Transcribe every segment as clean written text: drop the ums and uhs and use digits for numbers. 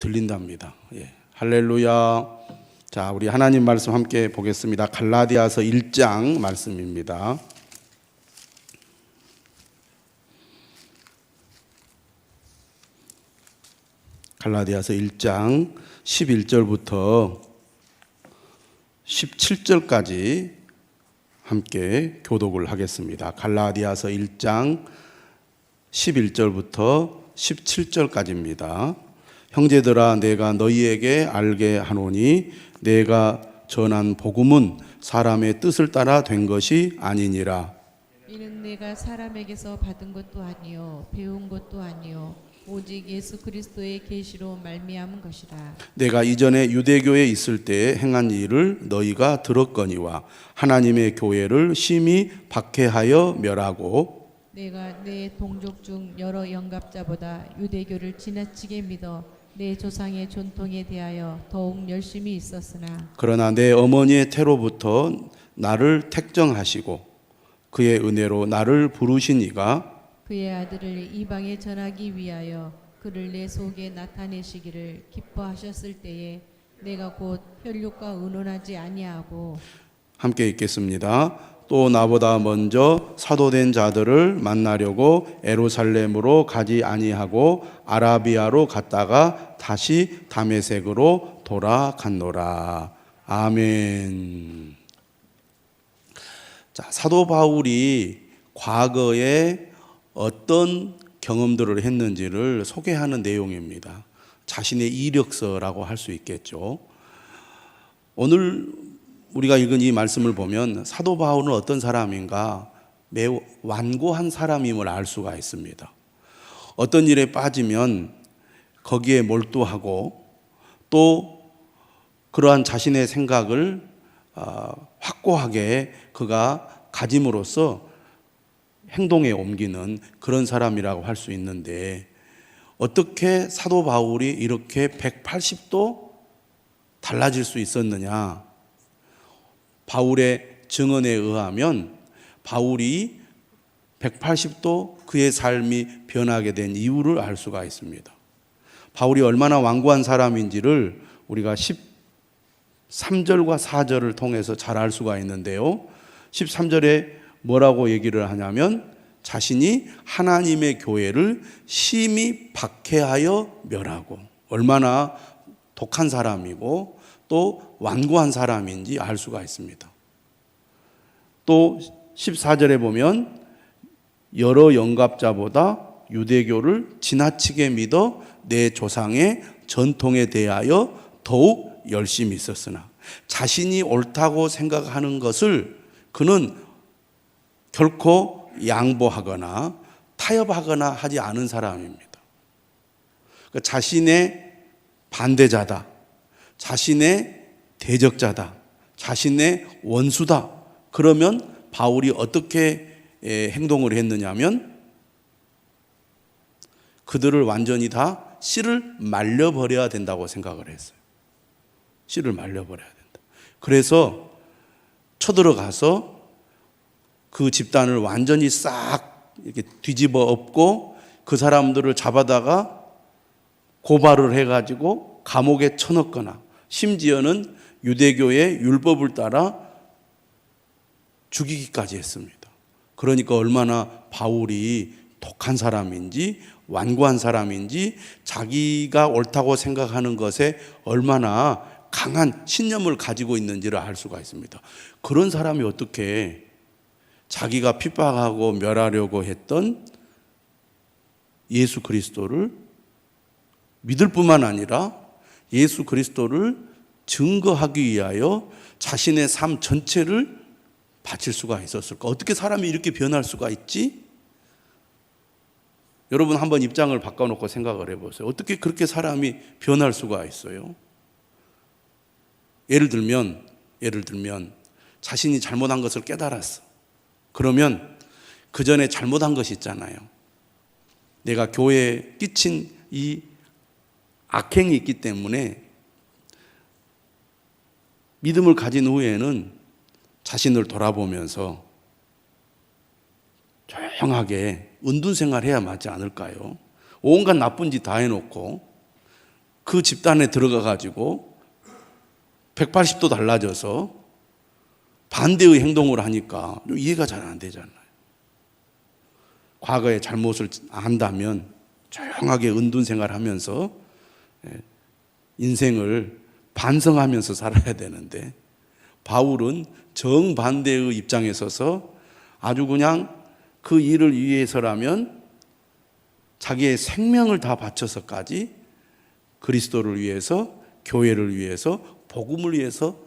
들린답니다. 예. 할렐루야. 자, 우리 하나님 말씀 함께 보겠습니다. 갈라디아서 1장 말씀입니다. 갈라디아서 1장 11절부터 17절까지 함께 교독을 하겠습니다. 갈라디아서 1장 11절부터 17절까지입니다. 형제들아, 내가 너희에게 알게 하노니 내가 전한 복음은 사람의 뜻을 따라 된 것이 아니니라. 이는 내가 사람에게서 받은 것도 아니요 배운 것도 아니요 오직 예수 그리스도의 계시로 말미암은 것이라. 내가 이전에 유대교에 있을 때 행한 일을 너희가 들었거니와 하나님의 교회를 심히 박해하여 멸하고 내가 내 동족 중 여러 영갑자보다 유대교를 지나치게 믿어 내 조상의 전통에 대하여 더욱 열심히 있었으나 그러나 내 어머니의 태로부터 나를 택정하시고 그의 은혜로 나를 부르신 이가 그의 아들을 이방에 전하기 위하여 그를 내 속에 나타내시기를 기뻐하셨을 때에 내가 곧 혈육과 의논하지 아니하고 함께 읽겠습니다. 또 나보다 먼저 사도된 자들을 만나려고 예루살렘으로 가지 아니하고 아라비아로 갔다가 다시 다메섹으로 돌아갔노라. 아멘. 자, 사도 바울이 과거에 어떤 경험들을 했는지를 소개하는 내용입니다. 자신의 이력서라고 할 수 있겠죠. 오늘 우리가 읽은 이 말씀을 보면 사도 바울은 어떤 사람인가 매우 완고한 사람임을 알 수가 있습니다. 어떤 일에 빠지면 거기에 몰두하고 또 그러한 자신의 생각을 확고하게 그가 가짐으로써 행동에 옮기는 그런 사람이라고 할 수 있는데 어떻게 사도 바울이 이렇게 180도 달라질 수 있었느냐? 바울의 증언에 의하면 바울이 180도 그의 삶이 변하게 된 이유를 알 수가 있습니다. 바울이 얼마나 완고한 사람인지를 우리가 13절과 4절을 통해서 잘 알 수가 있는데요. 13절에 뭐라고 얘기를 하냐면 자신이 하나님의 교회를 심히 박해하여 멸하고 얼마나 독한 사람이고 또 완고한 사람인지 알 수가 있습니다. 또 14절에 보면 여러 영갑자보다 유대교를 지나치게 믿어 내 조상의 전통에 대하여 더욱 열심히 있었으나 자신이 옳다고 생각하는 것을 그는 결코 양보하거나 타협하거나 하지 않은 사람입니다. 그러니까 자신의 반대자다, 자신의 대적자다, 자신의 원수다. 그러면 바울이 어떻게 행동을 했느냐면 그들을 완전히 다 씨를 말려버려야 된다고 생각을 했어요. 씨를 말려버려야 된다. 그래서 쳐들어가서 그 집단을 완전히 싹 이렇게 뒤집어 엎고 그 사람들을 잡아다가 고발을 해가지고 감옥에 쳐넣거나 심지어는 유대교의 율법을 따라 죽이기까지 했습니다. 그러니까 얼마나 바울이 독한 사람인지 완고한 사람인지 자기가 옳다고 생각하는 것에 얼마나 강한 신념을 가지고 있는지를 알 수가 있습니다. 그런 사람이 어떻게 자기가 핍박하고 멸하려고 했던 예수 그리스도를 믿을 뿐만 아니라 예수 그리스도를 증거하기 위하여 자신의 삶 전체를 바칠 수가 있었을까? 어떻게 사람이 이렇게 변할 수가 있지? 여러분 한번 입장을 바꿔놓고 생각을 해보세요. 어떻게 그렇게 사람이 변할 수가 있어요? 예를 들면 자신이 잘못한 것을 깨달았어. 그러면 그 전에 잘못한 것이 있잖아요. 내가 교회에 끼친 이 악행이 있기 때문에 믿음을 가진 후에는 자신을 돌아보면서 조용하게 은둔생활 해야 맞지 않을까요? 온갖 나쁜 짓 다 해놓고 그 집단에 들어가 가지고 180도 달라져서 반대의 행동을 하니까 이해가 잘 안 되잖아요. 과거의 잘못을 안다면 조용하게 은둔 생활하면서 인생을 반성하면서 살아야 되는데, 바울은 정반대의 입장에 서서 아주 그냥 그 일을 위해서라면 자기의 생명을 다 바쳐서까지 그리스도를 위해서, 교회를 위해서, 복음을 위해서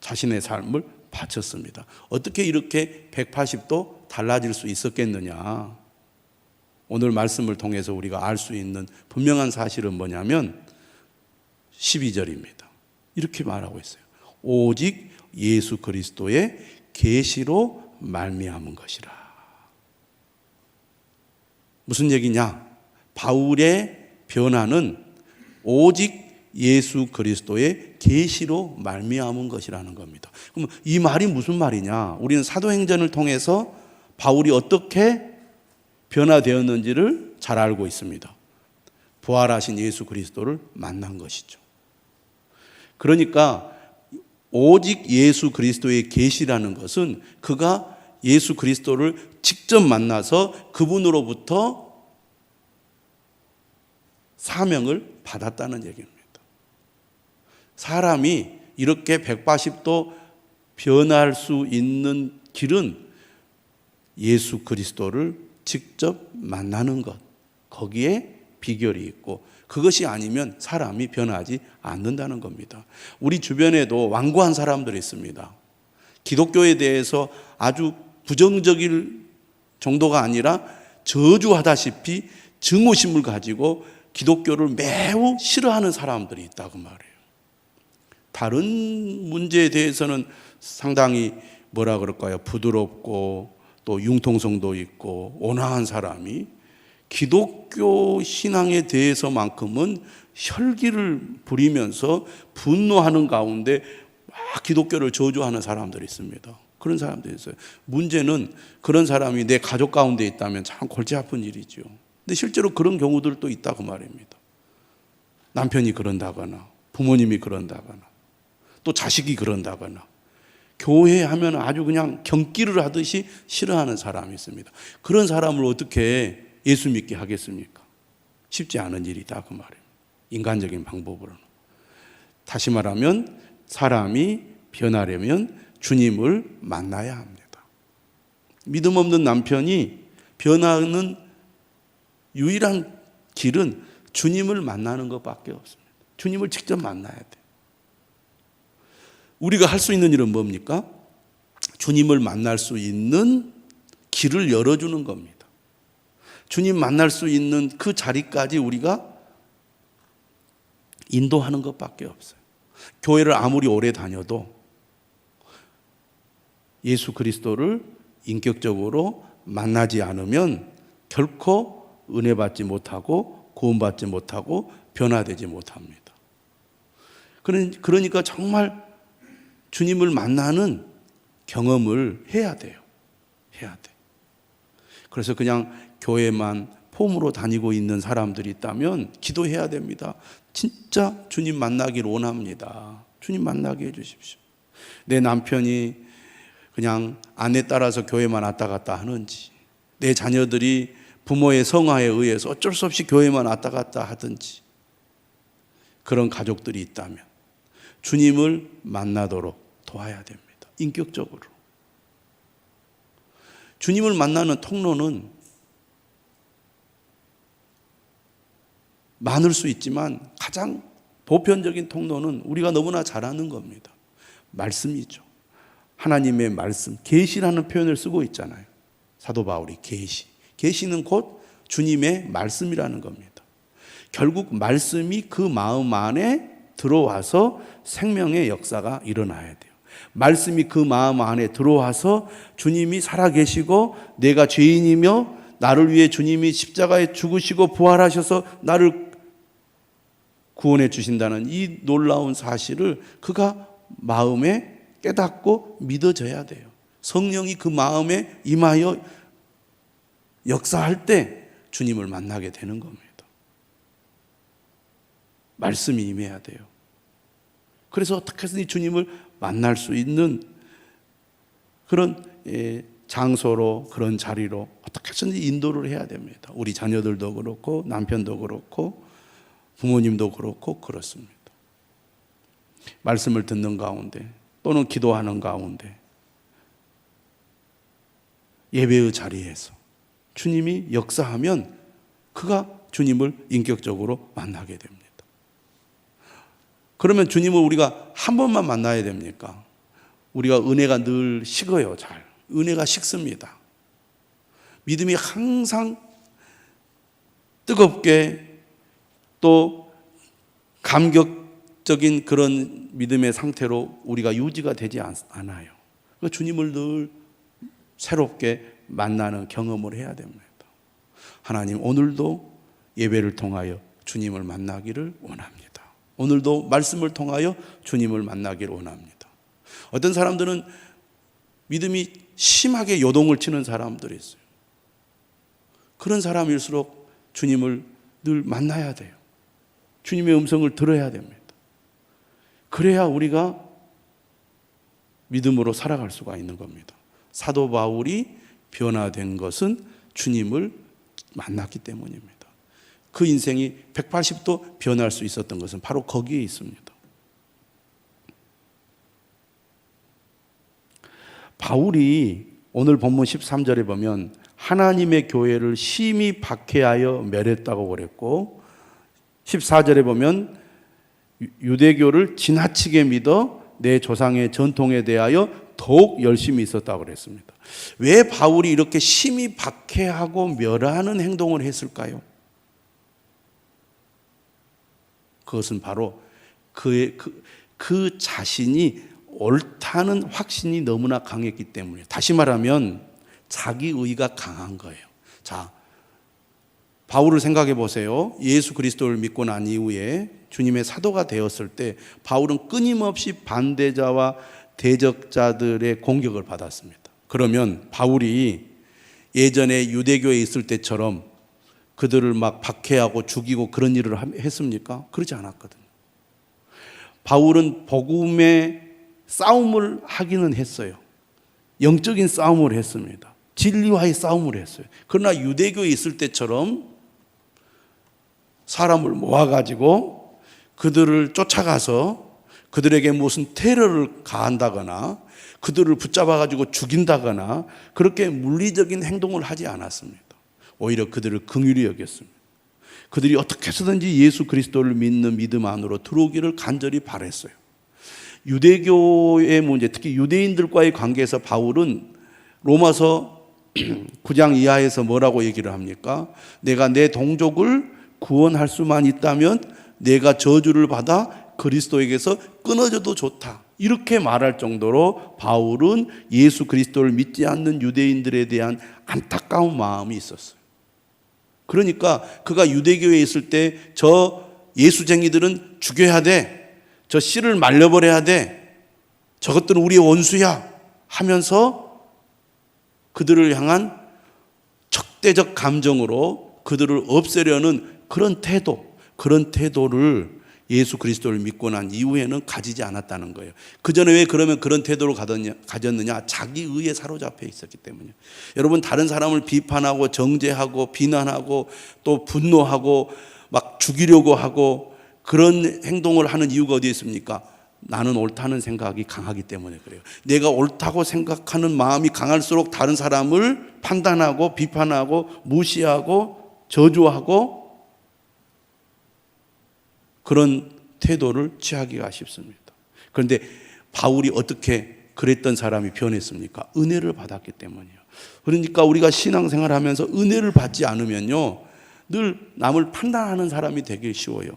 자신의 삶을 바쳤습니다. 어떻게 이렇게 180도 달라질 수 있었겠느냐? 오늘 말씀을 통해서 우리가 알 수 있는 분명한 사실은 뭐냐면 12절입니다. 이렇게 말하고 있어요. 오직 예수 그리스도의 계시로 말미암은 것이라. 무슨 얘기냐? 바울의 변화는 오직 예수 그리스도의 계시로 말미암은 것이라는 겁니다. 그럼 이 말이 무슨 말이냐? 우리는 사도행전을 통해서 바울이 어떻게 변화되었는지를 잘 알고 있습니다. 부활하신 예수 그리스도를 만난 것이죠. 그러니까 오직 예수 그리스도의 계시라는 것은 그가 예수 그리스도를 직접 만나서 그분으로부터 사명을 받았다는 얘기입니다. 사람이 이렇게 180도 변할 수 있는 길은 예수 그리스도를 직접 만나는 것, 거기에 비결이 있고, 그것이 아니면 사람이 변하지 않는다는 겁니다. 우리 주변에도 완고한 사람들이 있습니다. 기독교에 대해서 아주 부정적일 정도가 아니라 저주하다시피 증오심을 가지고 기독교를 매우 싫어하는 사람들이 있다고 말해요. 다른 문제에 대해서는 상당히 뭐라 그럴까요? 부드럽고 또 융통성도 있고 온화한 사람이 기독교 신앙에 대해서만큼은 혈기를 부리면서 분노하는 가운데 막 기독교를 저주하는 사람들이 있습니다. 그런 사람들이 있어요. 문제는 그런 사람이 내 가족 가운데 있다면 참 골치 아픈 일이죠. 근데 실제로 그런 경우들도 있다고 말입니다. 남편이 그런다거나 부모님이 그런다거나 또 자식이 그런다거나 교회 하면 아주 그냥 경기를 하듯이 싫어하는 사람이 있습니다. 그런 사람을 어떻게 예수 믿게 하겠습니까? 쉽지 않은 일이다 그 말이에요. 인간적인 방법으로는. 다시 말하면 사람이 변하려면 주님을 만나야 합니다. 믿음 없는 남편이 변하는 유일한 길은 주님을 만나는 것밖에 없습니다. 주님을 직접 만나야 돼요. 우리가 할 수 있는 일은 뭡니까? 주님을 만날 수 있는 길을 열어주는 겁니다. 주님 만날 수 있는 그 자리까지 우리가 인도하는 것밖에 없어요. 교회를 아무리 오래 다녀도 예수 그리스도를 인격적으로 만나지 않으면 결코 은혜 받지 못하고 구원받지 못하고 변화되지 못합니다. 그러니까 정말 주님을 만나는 경험을 해야 돼요. 해야 돼. 그래서 그냥 교회만 폼으로 다니고 있는 사람들이 있다면 기도해야 됩니다. 진짜 주님 만나기를 원합니다. 주님 만나게 해주십시오. 내 남편이 그냥 아내 따라서 교회만 왔다 갔다 하는지, 내 자녀들이 부모의 성화에 의해서 어쩔 수 없이 교회만 왔다 갔다 하든지, 그런 가족들이 있다면 주님을 만나도록 도와야 됩니다. 인격적으로. 주님을 만나는 통로는 많을 수 있지만 가장 보편적인 통로는 우리가 너무나 잘 아는 겁니다. 말씀이죠. 하나님의 말씀, 계시라는 표현을 쓰고 있잖아요. 사도 바울이 계시. 계시는 곧 주님의 말씀이라는 겁니다. 결국 말씀이 그 마음 안에 들어와서 생명의 역사가 일어나야 돼요. 말씀이 그 마음 안에 들어와서 주님이 살아계시고 내가 죄인이며 나를 위해 주님이 십자가에 죽으시고 부활하셔서 나를 구원해 주신다는 이 놀라운 사실을 그가 마음에 깨닫고 믿어져야 돼요. 성령이 그 마음에 임하여 역사할 때 주님을 만나게 되는 겁니다. 말씀이 임해야 돼요. 그래서 어떻게 해서든 주님을 만날 수 있는 그런 장소로, 그런 자리로 어떻게 해서든 인도를 해야 됩니다. 우리 자녀들도 그렇고 남편도 그렇고 부모님도 그렇고 그렇습니다. 말씀을 듣는 가운데 또는 기도하는 가운데 예배의 자리에서 주님이 역사하면 그가 주님을 인격적으로 만나게 됩니다. 그러면 주님을 우리가 한 번만 만나야 됩니까? 우리가 은혜가 늘 식어요. 잘 은혜가 식습니다. 믿음이 항상 뜨겁게 또 감격적인 그런 믿음의 상태로 우리가 유지가 되지 않아요. 주님을 늘 새롭게 만나는 경험을 해야 됩니다. 하나님, 오늘도 예배를 통하여 주님을 만나기를 원합니다. 오늘도 말씀을 통하여 주님을 만나기를 원합니다. 어떤 사람들은 믿음이 심하게 요동을 치는 사람들이 있어요. 그런 사람일수록 주님을 늘 만나야 돼요. 주님의 음성을 들어야 됩니다. 그래야 우리가 믿음으로 살아갈 수가 있는 겁니다. 사도 바울이 변화된 것은 주님을 만났기 때문입니다. 그 인생이 180도 변할 수 있었던 것은 바로 거기에 있습니다. 바울이 오늘 본문 13절에 보면 하나님의 교회를 심히 박해하여 멸했다고 그랬고, 14절에 보면 유대교를 지나치게 믿어 내 조상의 전통에 대하여 더욱 열심히 있었다고 그랬습니다. 왜 바울이 이렇게 심히 박해하고 멸하는 행동을 했을까요? 그것은 바로 그 자신이 옳다는 확신이 너무나 강했기 때문이에요. 다시 말하면 자기의가 강한 거예요. 자, 바울을 생각해 보세요. 예수 그리스도를 믿고 난 이후에 주님의 사도가 되었을 때 바울은 끊임없이 반대자와 대적자들의 공격을 받았습니다. 그러면 바울이 예전에 유대교에 있을 때처럼 그들을 막 박해하고 죽이고 그런 일을 했습니까? 그러지 않았거든요. 바울은 복음의 싸움을 하기는 했어요. 영적인 싸움을 했습니다. 진리와의 싸움을 했어요. 그러나 유대교에 있을 때처럼 사람을 모아가지고 그들을 쫓아가서 그들에게 무슨 테러를 가한다거나 그들을 붙잡아가지고 죽인다거나 그렇게 물리적인 행동을 하지 않았습니다. 오히려 그들을 긍휼히 여겼습니다. 그들이 어떻게 해서든지 예수 그리스도를 믿는 믿음 안으로 들어오기를 간절히 바랬어요. 유대교의 문제, 특히 유대인들과의 관계에서 바울은 로마서 9장 이하에서 뭐라고 얘기를 합니까? 내가 내 동족을 구원할 수만 있다면 내가 저주를 받아 그리스도에게서 끊어져도 좋다. 이렇게 말할 정도로 바울은 예수 그리스도를 믿지 않는 유대인들에 대한 안타까운 마음이 있었어요. 그러니까 그가 유대교에 있을 때 저 예수쟁이들은 죽여야 돼. 저 씨를 말려버려야 돼. 저것들은 우리의 원수야 하면서 그들을 향한 적대적 감정으로 그들을 없애려는 그런 태도를 예수 그리스도를 믿고 난 이후에는 가지지 않았다는 거예요. 그 전에 왜 그러면 그런 태도를 가졌느냐? 자기 의에 사로잡혀 있었기 때문이에요. 여러분, 다른 사람을 비판하고 정죄하고 비난하고 또 분노하고 막 죽이려고 하고 그런 행동을 하는 이유가 어디에 있습니까? 나는 옳다는 생각이 강하기 때문에 그래요. 내가 옳다고 생각하는 마음이 강할수록 다른 사람을 판단하고 비판하고 무시하고 저주하고 그런 태도를 취하기가 쉽습니다. 그런데 바울이 어떻게 그랬던 사람이 변했습니까? 은혜를 받았기 때문이에요. 그러니까 우리가 신앙생활을 하면서 은혜를 받지 않으면요, 늘 남을 판단하는 사람이 되기 쉬워요.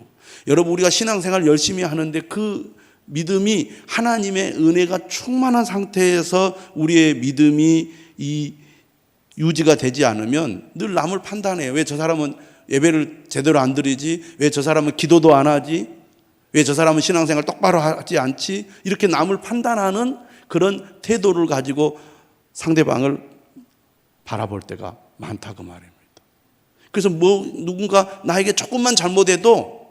여러분, 우리가 신앙생활 열심히 하는데 그 믿음이 하나님의 은혜가 충만한 상태에서 우리의 믿음이 유지가 되지 않으면 늘 남을 판단해요. 왜 저 사람은 예배를 제대로 안 드리지? 왜 저 사람은 기도도 안 하지? 왜 저 사람은 신앙생활 똑바로 하지 않지? 이렇게 남을 판단하는 그런 태도를 가지고 상대방을 바라볼 때가 많다고 말입니다. 그래서 누군가 나에게 조금만 잘못해도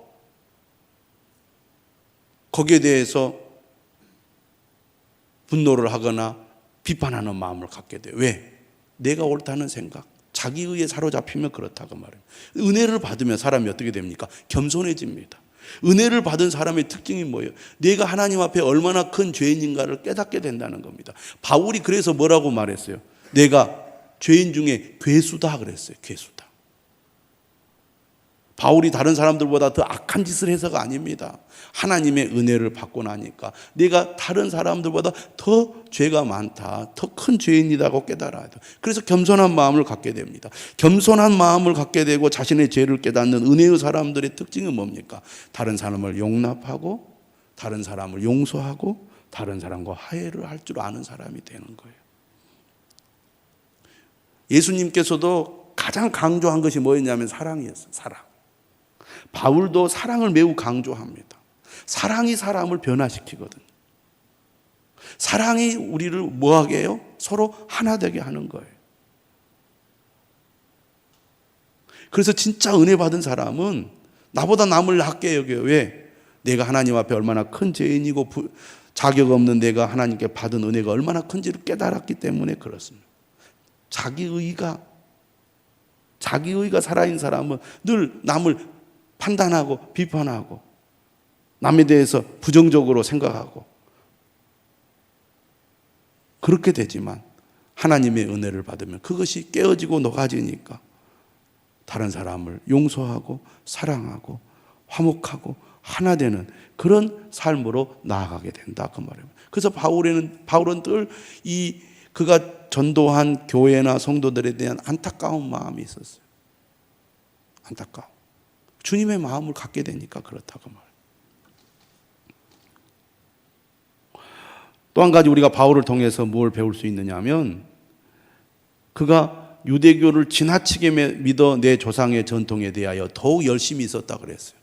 거기에 대해서 분노를 하거나 비판하는 마음을 갖게 돼요. 왜? 내가 옳다는 생각, 자기의에 사로잡히면 그렇다고 말해요. 은혜를 받으면 사람이 어떻게 됩니까? 겸손해집니다. 은혜를 받은 사람의 특징이 뭐예요? 내가 하나님 앞에 얼마나 큰 죄인인가를 깨닫게 된다는 겁니다. 바울이 그래서 뭐라고 말했어요? 내가 죄인 중에 괴수다 그랬어요. 괴수다. 바울이 다른 사람들보다 더 악한 짓을 해서가 아닙니다. 하나님의 은혜를 받고 나니까 내가 다른 사람들보다 더 죄가 많다, 더 큰 죄인이라고 깨달아야 돼요. 그래서 겸손한 마음을 갖게 됩니다. 겸손한 마음을 갖게 되고 자신의 죄를 깨닫는 은혜의 사람들의 특징은 뭡니까? 다른 사람을 용납하고 다른 사람을 용서하고 다른 사람과 화해를 할 줄 아는 사람이 되는 거예요. 예수님께서도 가장 강조한 것이 뭐였냐면 사랑이었어요. 사랑. 바울도 사랑을 매우 강조합니다. 사랑이 사람을 변화시키거든요. 사랑이 우리를 뭐하게 해요? 서로 하나 되게 하는 거예요. 그래서 진짜 은혜 받은 사람은 나보다 남을 낮게 여겨요. 왜? 내가 하나님 앞에 얼마나 큰 죄인이고 자격 없는 내가 하나님께 받은 은혜가 얼마나 큰지를 깨달았기 때문에 그렇습니다. 자기의가 살아있는 사람은 늘 남을 판단하고 비판하고 남에 대해서 부정적으로 생각하고 그렇게 되지만 하나님의 은혜를 받으면 그것이 깨어지고 녹아지니까 다른 사람을 용서하고 사랑하고 화목하고 하나 되는 그런 삶으로 나아가게 된다 그 말입니다. 그래서 바울은 늘 그가 전도한 교회나 성도들에 대한 안타까운 마음이 있었어요. 안타까움. 주님의 마음을 갖게 되니까 그렇다고 말해요. 또 한 가지 우리가 바울을 통해서 뭘 배울 수 있느냐 하면 그가 유대교를 지나치게 믿어 내 조상의 전통에 대하여 더욱 열심히 있었다 그랬어요.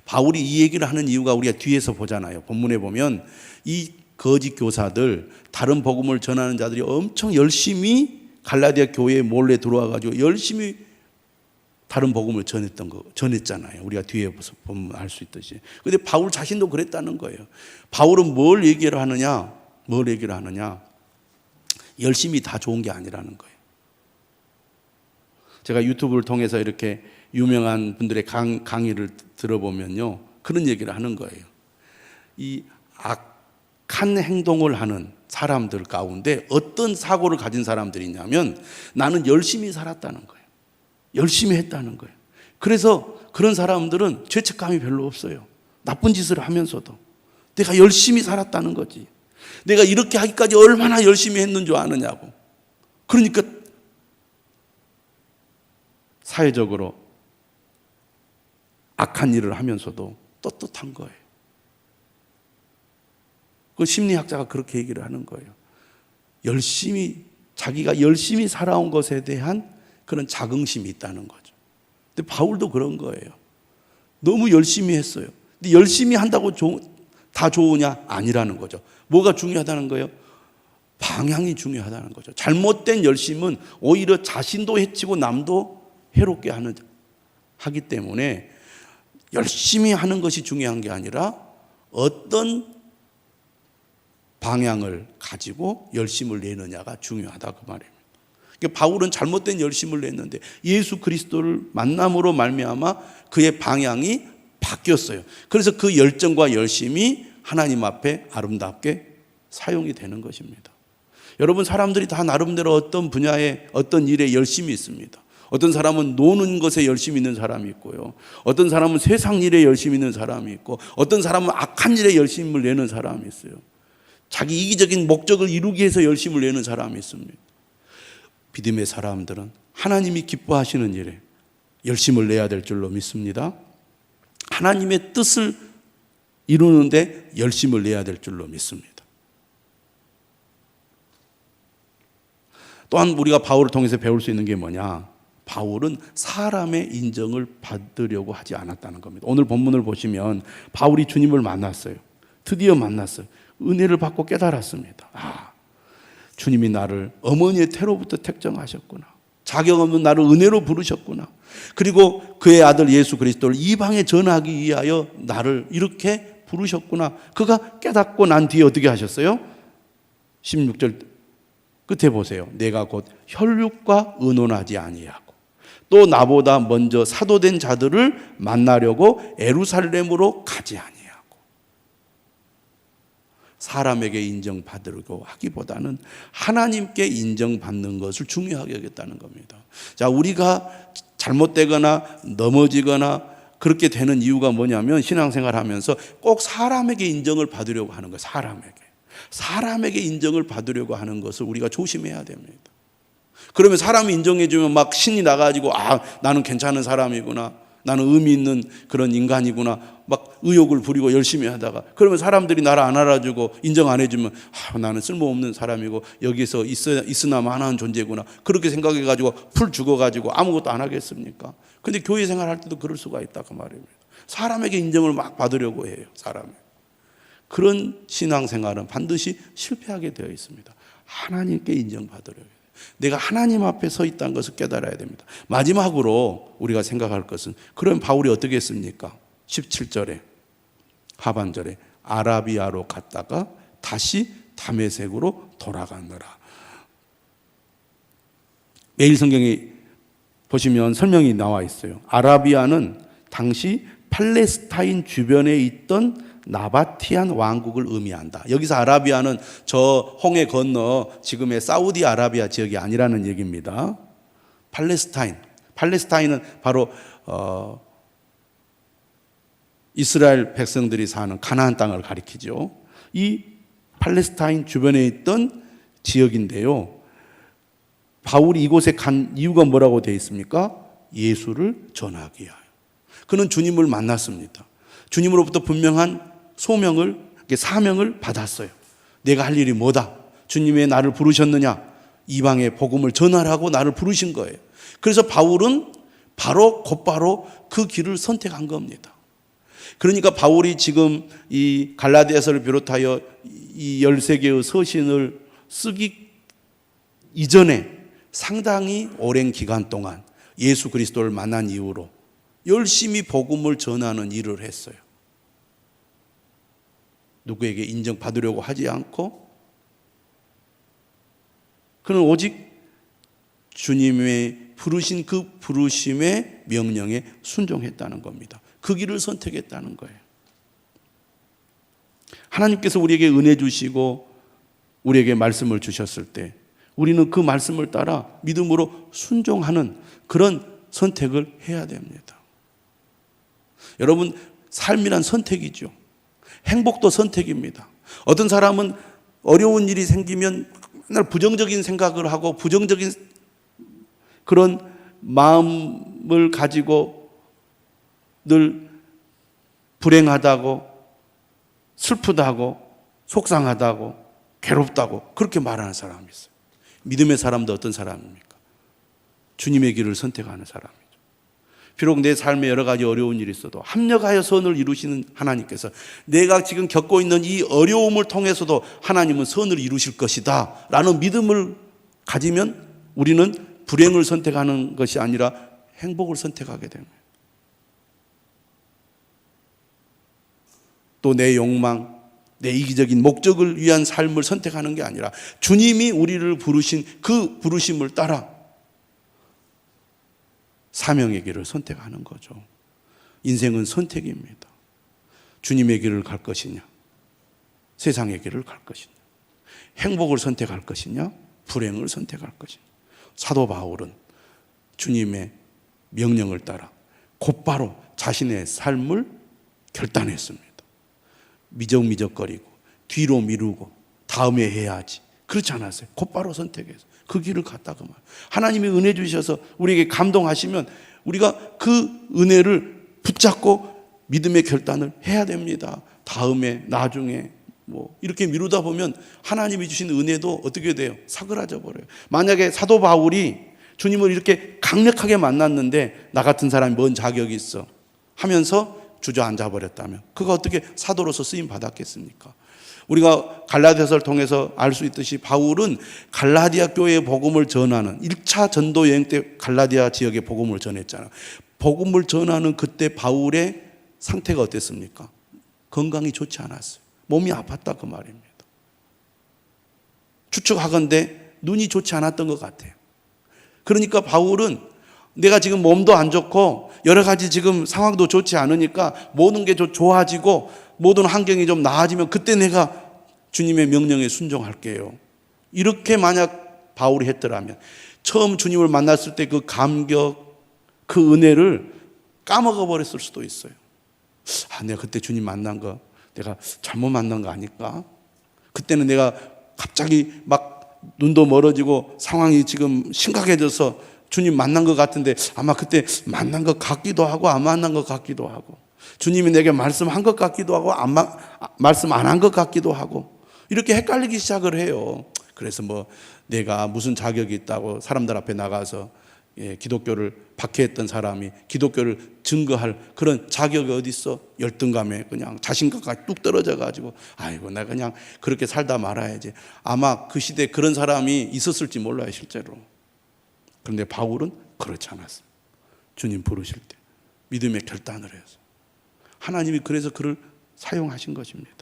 바울이 이 얘기를 하는 이유가 우리가 뒤에서 보잖아요. 본문에 보면 이 거짓 교사들, 다른 복음을 전하는 자들이 엄청 열심히 갈라디아 교회에 몰래 들어와 가지고 열심히 다른 복음을 전했잖아요. 우리가 뒤에 보면 알 수 있듯이. 그런데 바울 자신도 그랬다는 거예요. 바울은 뭘 얘기를 하느냐? 열심히 다 좋은 게 아니라는 거예요. 제가 유튜브를 통해서 이렇게 유명한 분들의 강의를 들어보면요, 그런 얘기를 하는 거예요. 이 악한 행동을 하는 사람들 가운데 어떤 사고를 가진 사람들이 있냐면 나는 열심히 살았다는 거예요. 열심히 했다는 거예요. 그래서 그런 사람들은 죄책감이 별로 없어요. 나쁜 짓을 하면서도 내가 열심히 살았다는 거지. 내가 이렇게 하기까지 얼마나 열심히 했는 줄 아느냐고. 그러니까 사회적으로 악한 일을 하면서도 떳떳한 거예요. 그 심리학자가 그렇게 얘기를 하는 거예요. 자기가 열심히 살아온 것에 대한 그런 자긍심이 있다는 거죠. 근데 바울도 그런 거예요. 너무 열심히 했어요. 근데 열심히 한다고 다 좋으냐? 아니라는 거죠. 뭐가 중요하다는 거예요? 방향이 중요하다는 거죠. 잘못된 열심은 오히려 자신도 해치고 남도 해롭게 하기 때문에 열심히 하는 것이 중요한 게 아니라 어떤 방향을 가지고 열심을 내느냐가 중요하다 그 말입니다. 그러니까 바울은 잘못된 열심을 냈는데 예수 그리스도를 만남으로 말미암아 그의 방향이 바뀌었어요. 그래서 그 열정과 열심이 하나님 앞에 아름답게 사용이 되는 것입니다. 여러분, 사람들이 다 나름대로 어떤 분야에 어떤 일에 열심히 있습니다. 어떤 사람은 노는 것에 열심히 있는 사람이 있고요. 어떤 사람은 세상 일에 열심히 있는 사람이 있고 어떤 사람은 악한 일에 열심을 내는 사람이 있어요. 자기 이기적인 목적을 이루기 위해서 열심을 내는 사람이 있습니다. 믿음의 사람들은 하나님이 기뻐하시는 일에 열심을 내야 될 줄로 믿습니다. 하나님의 뜻을 이루는데 열심을 내야 될 줄로 믿습니다. 또한 우리가 바울을 통해서 배울 수 있는 게 뭐냐? 바울은 사람의 인정을 받으려고 하지 않았다는 겁니다. 오늘 본문을 보시면 바울이 주님을 만났어요. 드디어 만났어요. 은혜를 받고 깨달았습니다. 주님이 나를 어머니의 태로부터 택정하셨구나. 자격 없는 나를 은혜로 부르셨구나. 그리고 그의 아들 예수 그리스도를 이방에 전하기 위하여 나를 이렇게 부르셨구나. 그가 깨닫고 난 뒤에 어떻게 하셨어요? 16절 끝에 보세요. 내가 곧 혈육과 의논하지 아니하고 또 나보다 먼저 사도된 자들을 만나려고 예루살렘으로 가지 아니하고. 사람에게 인정받으려고 하기보다는 하나님께 인정받는 것을 중요하게 여겼다는 겁니다. 자, 우리가 잘못되거나 넘어지거나 그렇게 되는 이유가 뭐냐면 신앙생활 하면서 꼭 사람에게 인정을 받으려고 하는 거예요. 사람에게 인정을 받으려고 하는 것을 우리가 조심해야 됩니다. 그러면 사람이 인정해주면 막 신이 나가지고 나는 괜찮은 사람이구나, 나는 의미 있는 그런 인간이구나 막 의욕을 부리고 열심히 하다가 그러면 사람들이 나를 안 알아주고 인정 안 해주면 나는 쓸모없는 사람이고 여기서 있으나 마나한 존재구나 그렇게 생각해가지고 풀 죽어가지고 아무것도 안 하겠습니까? 근데 교회 생활할 때도 그럴 수가 있다 그 말입니다. 사람에게 인정을 막 받으려고 해요. 그런 신앙생활은 반드시 실패하게 되어 있습니다. 하나님께 인정받으려고 해요. 내가 하나님 앞에 서 있다는 것을 깨달아야 됩니다. 마지막으로 우리가 생각할 것은 그럼 바울이 어떻게 했습니까? 17절에 하반절에 아라비아로 갔다가 다시 다메섹으로 돌아가느라. 매일 성경에 보시면 설명이 나와 있어요. 아라비아는 당시 팔레스타인 주변에 있던 나바티안 왕국을 의미한다. 여기서 아라비아는 저 홍해 건너 지금의 사우디아라비아 지역이 아니라는 얘기입니다. 팔레스타인은 바로 이스라엘 백성들이 사는 가나안 땅을 가리키죠. 이 팔레스타인 주변에 있던 지역인데요. 바울이 이곳에 간 이유가 뭐라고 되어 있습니까? 예수를 전하기 위하여. 그는 주님을 만났습니다. 주님으로부터 분명한 사명을 받았어요. 내가 할 일이 뭐다? 주님이 나를 부르셨느냐? 이방의 복음을 전하라고 나를 부르신 거예요. 그래서 바울은 곧바로 그 길을 선택한 겁니다. 그러니까 바울이 지금 이 갈라디아서를 비롯하여 이 13개의 서신을 쓰기 이전에 상당히 오랜 기간 동안 예수 그리스도를 만난 이후로 열심히 복음을 전하는 일을 했어요. 누구에게 인정받으려고 하지 않고 그는 오직 주님의 부르신 그 부르심의 명령에 순종했다는 겁니다. 그 길을 선택했다는 거예요. 하나님께서 우리에게 은혜 주시고 우리에게 말씀을 주셨을 때 우리는 그 말씀을 따라 믿음으로 순종하는 그런 선택을 해야 됩니다. 여러분, 삶이란 선택이죠. 행복도 선택입니다. 어떤 사람은 어려운 일이 생기면 맨날 부정적인 생각을 하고 부정적인 그런 마음을 가지고 늘 불행하다고 슬프다고 속상하다고 괴롭다고 그렇게 말하는 사람이 있어요. 믿음의 사람도 어떤 사람입니까? 주님의 길을 선택하는 사람이죠. 비록 내 삶에 여러 가지 어려운 일이 있어도 합력하여 선을 이루시는 하나님께서 내가 지금 겪고 있는 이 어려움을 통해서도 하나님은 선을 이루실 것이다 라는 믿음을 가지면 우리는 불행을 선택하는 것이 아니라 행복을 선택하게 됩니다. 또 내 욕망, 내 이기적인 목적을 위한 삶을 선택하는 게 아니라 주님이 우리를 부르신 그 부르심을 따라 사명의 길을 선택하는 거죠. 인생은 선택입니다. 주님의 길을 갈 것이냐, 세상의 길을 갈 것이냐, 행복을 선택할 것이냐, 불행을 선택할 것이냐. 사도 바울은 주님의 명령을 따라 곧바로 자신의 삶을 결단했습니다. 미적미적거리고 뒤로 미루고 다음에 해야지 그렇지 않았어요. 곧바로 선택해서 그 길을 갔다고 말해요. 하나님이 은혜 주셔서 우리에게 감동하시면 우리가 그 은혜를 붙잡고 믿음의 결단을 해야 됩니다. 다음에 나중에 이렇게 미루다 보면 하나님이 주신 은혜도 어떻게 돼요? 사그라져 버려요. 만약에 사도 바울이 주님을 이렇게 강력하게 만났는데 나 같은 사람이 뭔 자격이 있어 하면서 주저앉아 버렸다면 그가 어떻게 사도로서 쓰임 받았겠습니까? 우리가 갈라디아서를 통해서 알 수 있듯이 바울은 갈라디아 교회의 복음을 전하는 1차 전도 여행 때 갈라디아 지역에 복음을 전했잖아요. 복음을 전하는 그때 바울의 상태가 어땠습니까? 건강이 좋지 않았어요. 몸이 아팠다 그 말입니다. 추측하건대 눈이 좋지 않았던 것 같아요. 그러니까 바울은 내가 지금 몸도 안 좋고 여러 가지 지금 상황도 좋지 않으니까 모든 게 좀 좋아지고 모든 환경이 좀 나아지면 그때 내가 주님의 명령에 순종할게요. 이렇게 만약 바울이 했더라면 처음 주님을 만났을 때 그 감격, 그 은혜를 까먹어 버렸을 수도 있어요. 내가 그때 주님 만난 거 내가 잘못 만난 거 아닐까? 그때는 내가 갑자기 막 눈도 멀어지고 상황이 지금 심각해져서 주님 만난 것 같은데 아마 그때 만난 것 같기도 하고 안 만난 것 같기도 하고 주님이 내게 말씀한 것 같기도 하고 말씀 안 한 것 같기도 하고 이렇게 헷갈리기 시작을 해요. 그래서 뭐 내가 무슨 자격이 있다고 사람들 앞에 나가서 기독교를 박해했던 사람이 기독교를 증거할 그런 자격이 어디 있어? 열등감에 그냥 자신감까지 뚝 떨어져 가지고 아이고 내가 그냥 그렇게 살다 말아야지. 아마 그 시대에 그런 사람이 있었을지 몰라요 실제로. 그런데 바울은 그렇지 않았어요. 주님 부르실 때 믿음의 결단을 해서 하나님이 그래서 그를 사용하신 것입니다.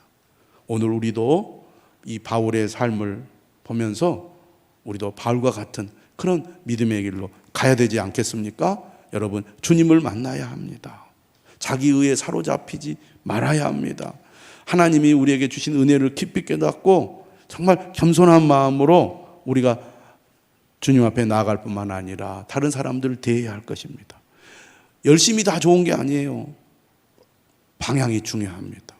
오늘 우리도 이 바울의 삶을 보면서 우리도 바울과 같은 그런 믿음의 길로 가야 되지 않겠습니까? 여러분, 주님을 만나야 합니다. 자기 의에 사로잡히지 말아야 합니다. 하나님이 우리에게 주신 은혜를 깊이 깨닫고 정말 겸손한 마음으로 우리가 주님 앞에 나아갈 뿐만 아니라 다른 사람들을 대해야 할 것입니다. 열심히 다 좋은 게 아니에요. 방향이 중요합니다.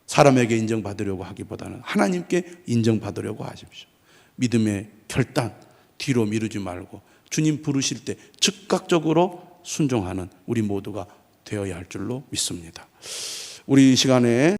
사람에게 인정받으려고 하기보다는 하나님께 인정받으려고 하십시오. 믿음의 결단, 뒤로 미루지 말고 주님 부르실 때 즉각적으로 순종하는 우리 모두가 되어야 할 줄로 믿습니다. 우리 이 시간에